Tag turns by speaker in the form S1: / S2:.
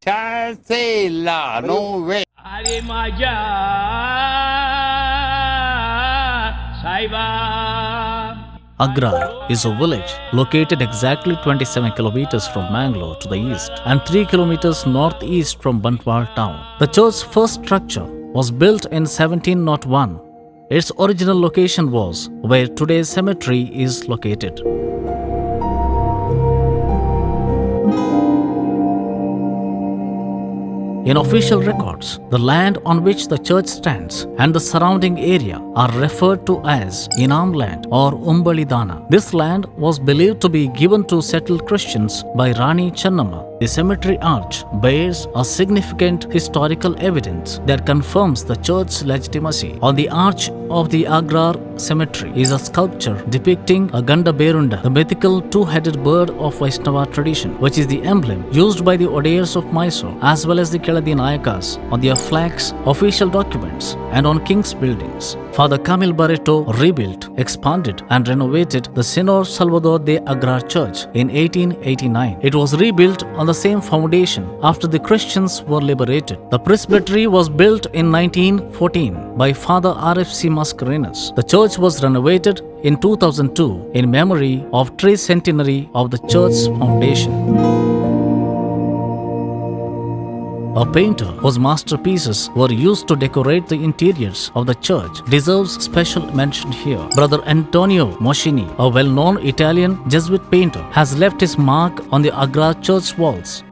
S1: Cancela, no way.
S2: अरे माझ्या साईबा.
S3: Agra is a village located exactly 27 kilometers from Mangalore to the east and 3 kilometers northeast from Bantwal town. The church's first structure was built in 1701. Its original location was where today's cemetery is located. In official records, the land on which the church stands and the surrounding area are referred to as Inam land or Umbalidana. This land was believed to be given to settled Christians by Rani Channamma. The cemetery arch bears a significant historical evidence that confirms the church's legitimacy. On the arch of the Agra cemetery is a sculpture depicting a Ganda Berunda, the mythical two-headed bird of Vaishnava tradition, which is the emblem used by the Wodeyars of Mysore as well as the Keladi Nayakas on their flags, official documents, and on king's buildings. Father Camille Barreto rebuilt, expanded, and renovated the Senor Salvador de Agra Church in 1889. It was rebuilt on the same foundation after the Christians were liberated. The presbytery was built in 1914 by Father R.F.C. Mascarenhas. The church was renovated in 2002 in memory of tricentenary of the church's foundation. A painter whose masterpieces were used to decorate the interiors of the church deserves special mention here. Brother Antonio Moschini, a well-known Italian Jesuit painter, has left his mark on the Agra church walls.